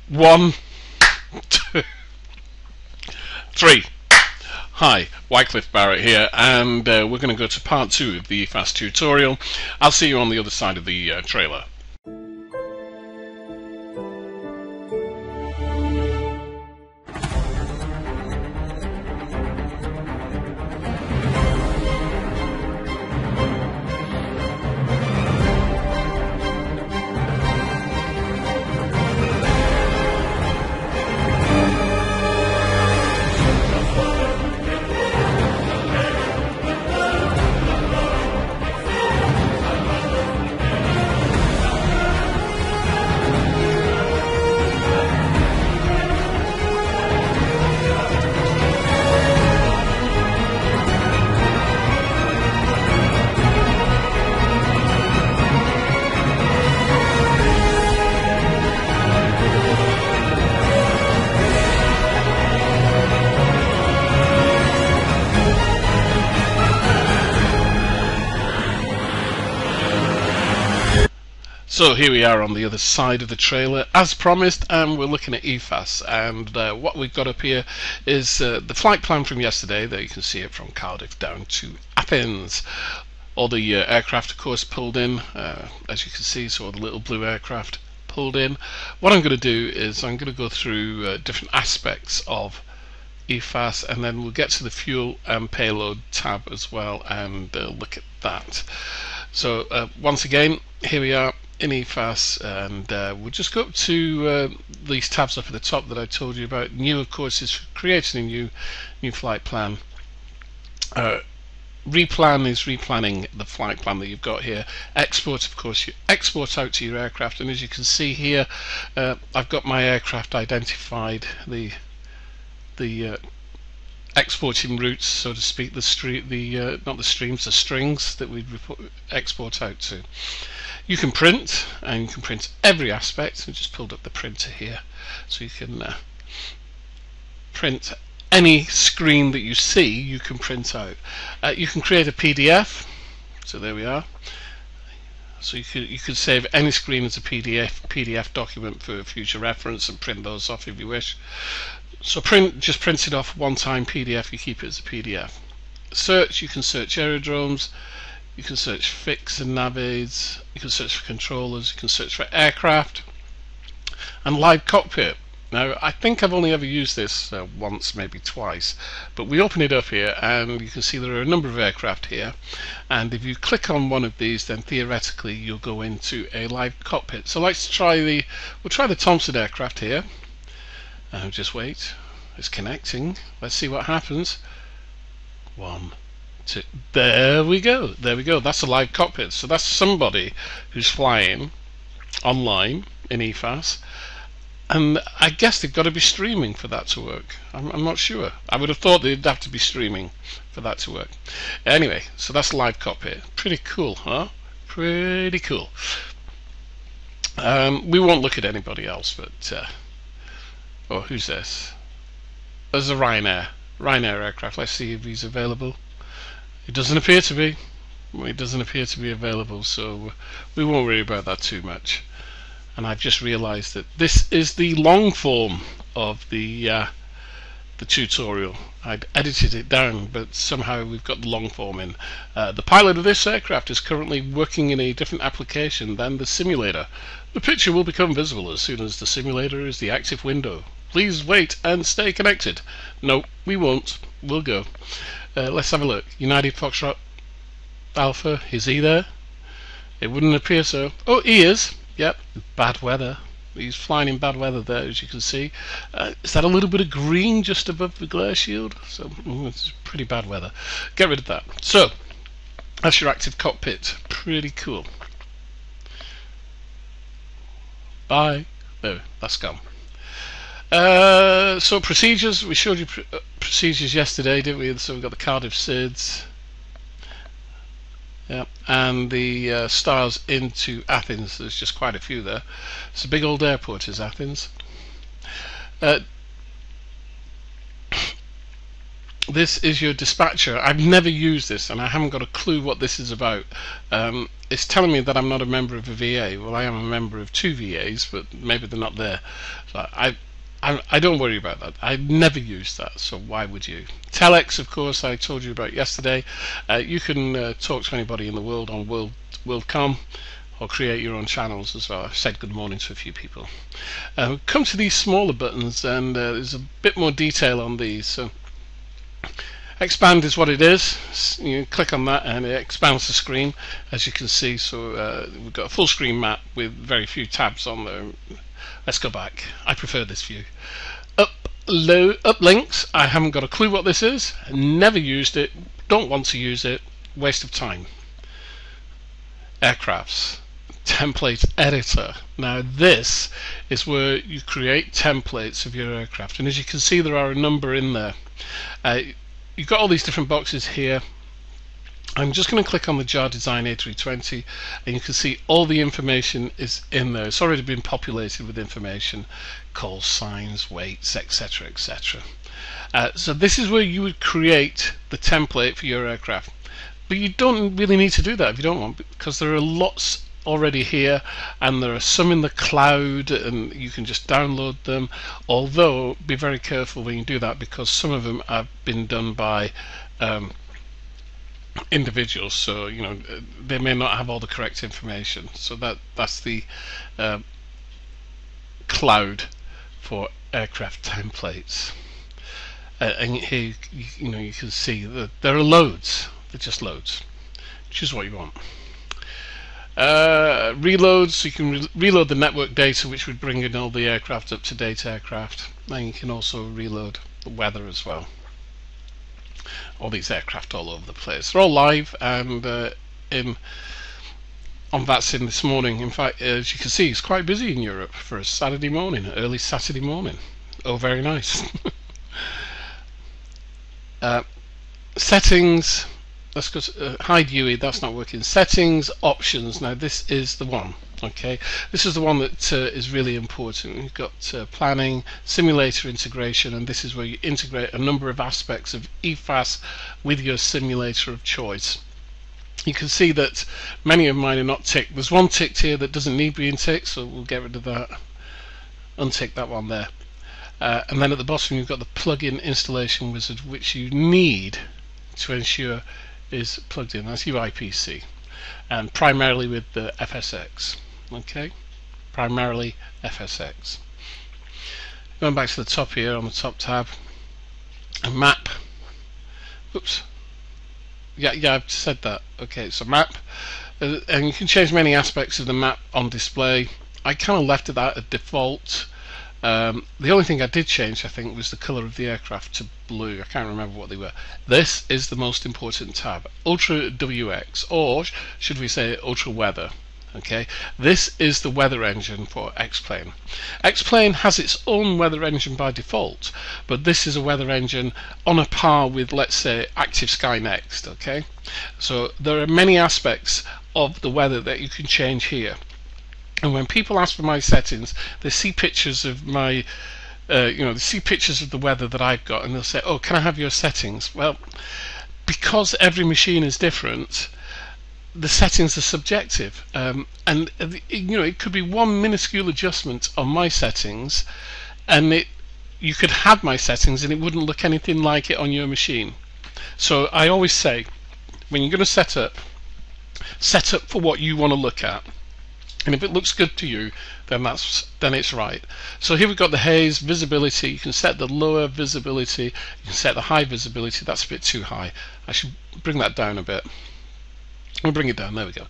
One, two, three. Hi, Wycliffe Barrett here, and we're going to go to part 2 of the Efass tutorial. I'll see you on the other side of the trailer. So here we are on the other side of the trailer, as promised, and we're looking at Efass. And what we've got up here is the flight plan from yesterday. There you can see it from Cardiff down to Athens. All the aircraft, of course, pulled in, as you can see, so all the little blue aircraft pulled in. What I'm going to do is I'm going to go through different aspects of Efass, and then we'll get to the fuel and payload tab as well and look at that. So once again, here we are in Efass, and we'll just go up to these tabs up at the top that I told you about. New, of course, is creating a new flight plan. Replan is replanning the flight plan that you've got here. Export, of course, you export out to your aircraft, and as you can see here, I've got my aircraft identified, the exporting routes, so to speak, not the streams, the strings that we export out to. You can print, and you can print every aspect. I just pulled up the printer here, so you can print any screen that you see. You can print out. You can create a PDF. So there we are. So you could save any screen as a PDF document for future reference and print those off if you wish. So just print it off one time PDF. You keep it as a PDF. Search. You can search aerodromes. You can search fix and navs, you can search for controllers, you can search for aircraft, and live cockpit. Now, I think I've only ever used this once, maybe twice, but we open it up here and you can see there are a number of aircraft here, and if you click on one of these, then theoretically you'll go into a live cockpit. So we'll try the Thompson aircraft here. Just wait, it's connecting. Let's see what happens. 1, 2, there we go, that's a live cockpit. So that's somebody who's flying online in Efass, and I guess they've got to be streaming for that to work. I'm not sure. I would have thought they'd have to be streaming for that to work. Anyway, so that's a live cockpit. Pretty cool, huh? Pretty cool. We won't look at anybody else, but oh, who's this? There's a Ryanair aircraft. Let's see if he's available. It doesn't appear to be. It doesn't appear to be available, so we won't worry about that too much. And I've just realized that this is the long form of the tutorial. I'd edited it down, but somehow we've got the long form in. The pilot of this aircraft is currently working in a different application than the simulator. The picture will become visible as soon as the simulator is the active window. Please wait and stay connected. No, we won't. We'll go. Let's have a look. United Foxtrot Alpha, is he there? It wouldn't appear so. Oh, he is. Yep, bad weather. He's flying in bad weather there, as you can see. Is that a little bit of green just above the glare shield? So it's pretty bad weather. Get rid of that. So that's your active cockpit. Pretty cool. Bye. There, that's gone. So procedures, we showed you procedures yesterday, didn't we? So we've got the Cardiff SIDS, yeah, and the stars into Athens. There's just quite a few there. It's a big old airport, is Athens. this is your dispatcher. I've never used this and I haven't got a clue what this is about. It's telling me that I'm not a member of a VA. Well, I am a member of 2 VAs, but maybe they're not there. So I don't worry about that. I've never used that, so why would you? Telex, of course, I told you about yesterday. You can talk to anybody in the world on WorldCom, or create your own channels as well. I've said good morning to a few people. Come to these smaller buttons, and there's a bit more detail on these. So expand is what it is. You click on that and it expands the screen, as you can see. So we've got a full screen map with very few tabs on there. Let's go back. I prefer this view. Uplinks, I haven't got a clue what this is. Never used it. Don't want to use it. Waste of time. Aircrafts. Template editor. Now this is where you create templates of your aircraft, and as you can see there are a number in there. You've got all these different boxes here. I'm just going to click on the JAR Design A320 and you can see all the information is in there. It's already been populated with information, call signs, weights, etc, etc. So this is where you would create the template for your aircraft, but you don't really need to do that if you don't want, because there are lots already here and there are some in the cloud and you can just download them, although be very careful when you do that because some of them have been done by individuals, so you know they may not have all the correct information. So that's the cloud for aircraft templates. And here you know you can see that there are loads. They're just loads. Choose what you want. Reload, so you can reload the network data, which would bring in all the aircraft, up to date aircraft. And you can also reload the weather as well. All these aircraft all over the place. They're all live and on VATSIM this morning. In fact, as you can see, it's quite busy in Europe for a Saturday morning, early Saturday morning. Oh, very nice. Settings. Let's go to hide UE. That's not working. Settings, options. Now this is the one. Okay, this is the one that is really important. You've got planning, simulator integration, and this is where you integrate a number of aspects of Efass with your simulator of choice. You can see that many of mine are not ticked. There's one ticked here that doesn't need being ticked, so we'll get rid of that. Untick that one there. And then at the bottom you've got the plugin installation wizard, which you need to ensure is plugged in. That's UIPC, and primarily with the FSX. Okay, primarily FSX. Going back to the top here on the top tab, a map. Oops. Yeah, I've said that. Okay, so map, and you can change many aspects of the map on display. I kind of left it at default. The only thing I did change, I think, was the colour of the aircraft to blue. I can't remember what they were. This is the most important tab, Ultra WX, or should we say Ultra Weather. Okay, this is the weather engine for Xplane. Xplane has its own weather engine by default, but this is a weather engine on a par with, let's say, Active Sky Next. Okay, so there are many aspects of the weather that you can change here. And when people ask for my settings, they see pictures of my, they see pictures of the weather that I've got, and they'll say, "Oh, can I have your settings?" Well, because every machine is different, the settings are subjective, and it could be one minuscule adjustment on my settings, and you could have my settings, and it wouldn't look anything like it on your machine. So I always say, when you're going to set up for what you want to look at. And if it looks good to you, then it's right. So here we've got the haze visibility. You can set the lower visibility, you can set the high visibility. That's a bit too high. I should bring that down a bit. We'll bring it down. There we go.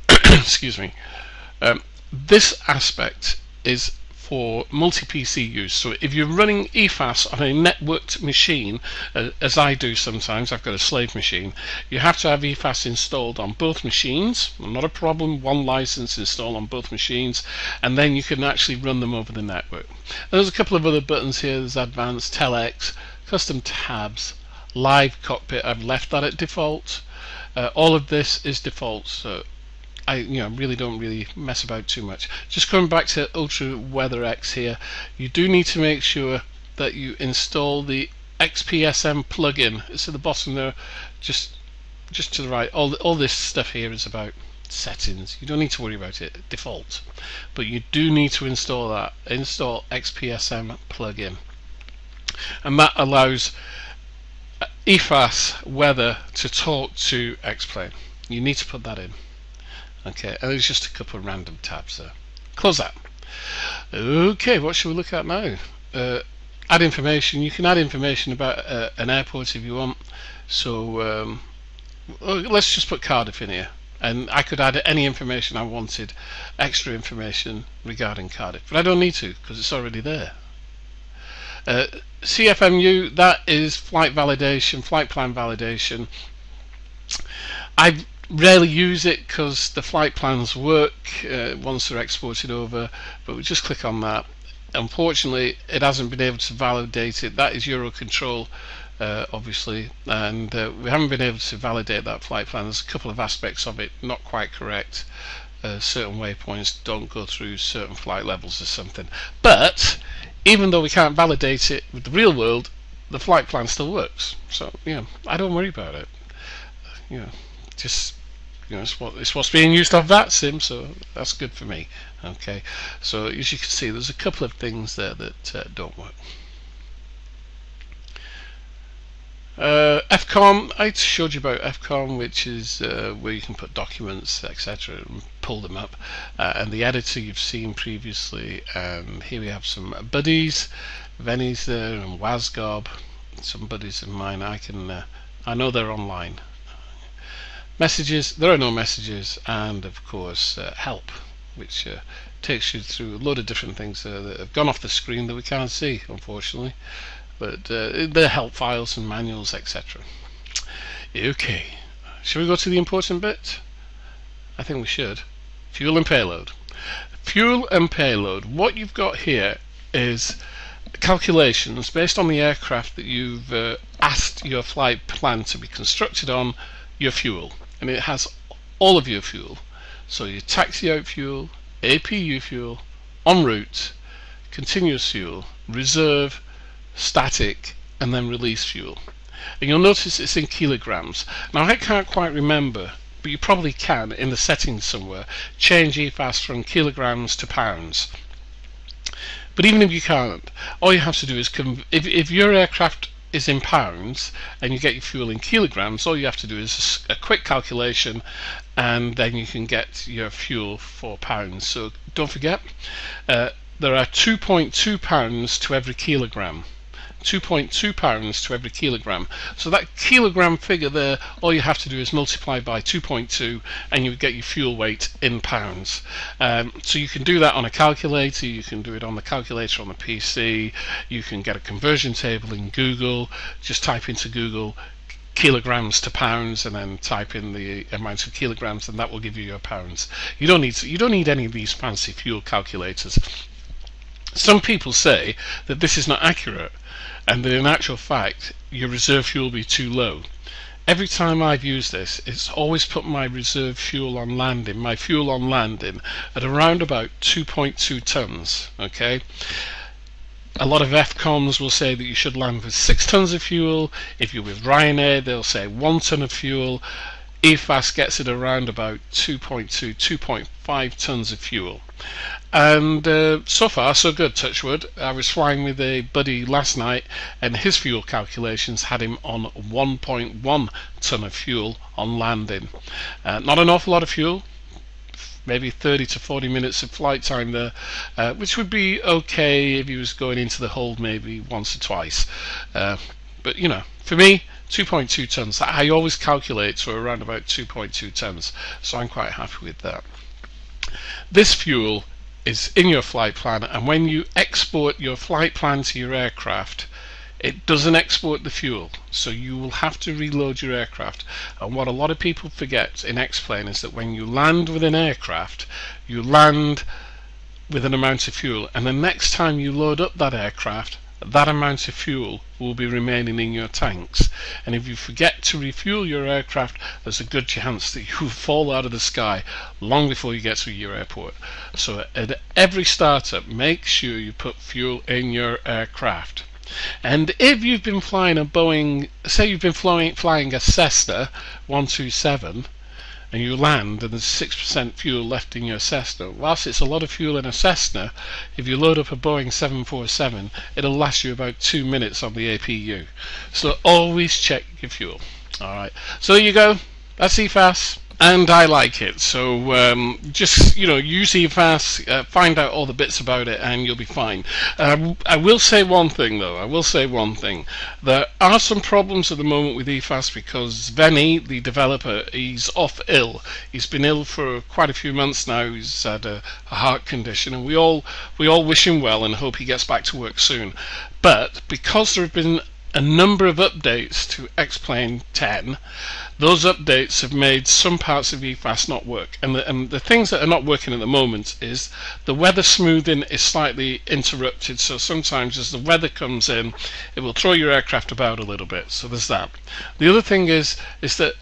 Excuse me. This aspect is for multi-PC use. So if you're running Efass on a networked machine, as I do sometimes, I've got a slave machine, you have to have Efass installed on both machines. Not a problem, one license installed on both machines, and then you can actually run them over the network. And there's a couple of other buttons here. There's Advanced, Telex, Custom Tabs, Live Cockpit. I've left that at default. All of this is default, so I really don't mess about too much. Just coming back to Ultra Weather X here, you do need to make sure that you install the XPSM plugin. It's at the bottom there, just to the right. All this stuff here is about settings. You don't need to worry about it, default, but you do need to install that. Install XPSM plugin, and that allows Efass weather to talk to Xplane. You need to put that in. Okay, and there's just a couple of random tabs there. Close that. Okay, what should we look at now? Add information. You can add information about an airport if you want. So let's just put Cardiff in here, and I could add any information I wanted, extra information regarding Cardiff, but I don't need to because it's already there. CFMU, that is flight validation, flight plan validation. I rarely use it because the flight plans work once they're exported over, but we just click on that. Unfortunately, it hasn't been able to validate it. That is Eurocontrol, obviously, and we haven't been able to validate that flight plan. There's a couple of aspects of it not quite correct. Certain waypoints don't go through certain flight levels or something. But even though we can't validate it with the real world, the flight plan still works. So I don't worry about it. Just it's what's being used off that sim, so that's good for me. Okay, so as you can see, there's a couple of things there that don't work. FCOM, I showed you about FCOM, which is where you can put documents, etc., and pull them up, and the editor you've seen previously. And here we have some buddies, Venny's there, and Wasgob, some buddies of mine. I know they're online. Messages, there are no messages, and of course help, which takes you through a load of different things that have gone off the screen that we can't see, unfortunately, but they're help files and manuals, etc. Okay, shall we go to the important bit? I think we should. Fuel and payload. Fuel and payload. What you've got here is calculations based on the aircraft that you've asked your flight plan to be constructed on, your fuel, and it has all of your fuel. So your taxi out fuel, APU fuel, en route, continuous fuel, reserve, static, and then release fuel. And you'll notice it's in kilograms. Now I can't quite remember, but you probably can in the settings somewhere change Efass from kilograms to pounds. But even if you can't, all you have to do is if your aircraft is in pounds and you get your fuel in kilograms, all you have to do is a quick calculation, and then you can get your fuel for pounds. So don't forget, there are 2.2 pounds to every kilogram. 2.2 pounds to every kilogram. So that kilogram figure there, all you have to do is multiply by 2.2 and you get your fuel weight in pounds. So you can do that on a calculator, you can do it on the calculator on the PC, you can get a conversion table in Google, just type into Google kilograms to pounds and then type in the amount of kilograms, and that will give you your pounds. You don't need any of these fancy fuel calculators. Some people say that this is not accurate, and that in actual fact your reserve fuel will be too low. Every time I've used this, it's always put my reserve fuel on landing, my fuel on landing, at around about 2.2 tons. Okay, a lot of FCOMs will say that you should land with 6 tons of fuel. If you're with Ryanair, they'll say 1 ton of fuel. Efass gets it around about 2.2, 2.5 tons of fuel. And so far so good, touch wood. I was flying with a buddy last night and his fuel calculations had him on 1.1 ton of fuel on landing. Not an awful lot of fuel, maybe 30 to 40 minutes of flight time there, which would be okay if he was going into the hold maybe once or twice. But for me, 2.2 tons, I always calculate to around about 2.2 tons, so I'm quite happy with that. This fuel is in your flight plan, and when you export your flight plan to your aircraft, it doesn't export the fuel, so you will have to reload your aircraft. And what a lot of people forget in Xplane is that when you land with an aircraft, you land with an amount of fuel, and the next time you load up that aircraft, that amount of fuel will be remaining in your tanks. And if you forget to refuel your aircraft, there's a good chance that you will fall out of the sky long before you get to your airport. So at every startup, make sure you put fuel in your aircraft. And if you've been flying a Boeing, say you've been flying a Cessna 127, and you land and there's 6% fuel left in your Cessna, whilst it's a lot of fuel in a Cessna, if you load up a Boeing 747, it'll last you about 2 minutes on the APU. So always check your fuel. Alright, so there you go. That's Efass, and I like it. So just use Efass, find out all the bits about it, and you'll be fine. I will say one thing though. I will say one thing. There are some problems at the moment with Efass because Venny, the developer, he's off ill. He's been ill for quite a few months now. He's had a heart condition, and we all wish him well and hope he gets back to work soon. But because there have been a number of updates to Xplane 10, those updates have made some parts of Efass not work, and the things that are not working at the moment is the weather smoothing is slightly interrupted, so sometimes as the weather comes in it will throw your aircraft about a little bit, so there's that. The other thing is that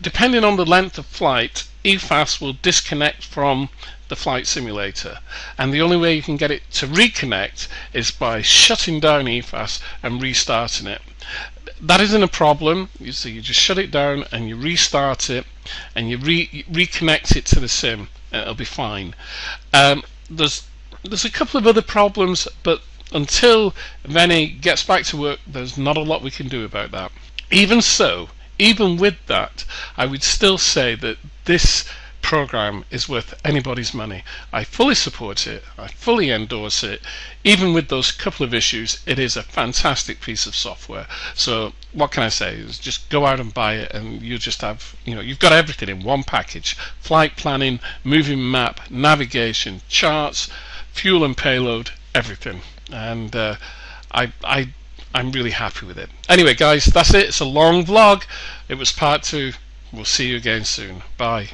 depending on the length of flight, Efass will disconnect from the flight simulator, and the only way you can get it to reconnect is by shutting down Efass and restarting it. That isn't a problem. You just shut it down and you restart it and you reconnect it to the sim, and it'll be fine. There's a couple of other problems, but until Venny gets back to work, there's not a lot we can do about that. Even so, even with that, I would still say that this program is worth anybody's money. I fully support it. I fully endorse it. Even with those couple of issues, it is a fantastic piece of software. So what can I say? Is just go out and buy it, and you just have, you've got everything in one package: flight planning, moving map, navigation, charts, fuel and payload, everything. And I'm really happy with it. Anyway, guys, that's it. It's a long vlog. It was part 2. We'll see you again soon. Bye.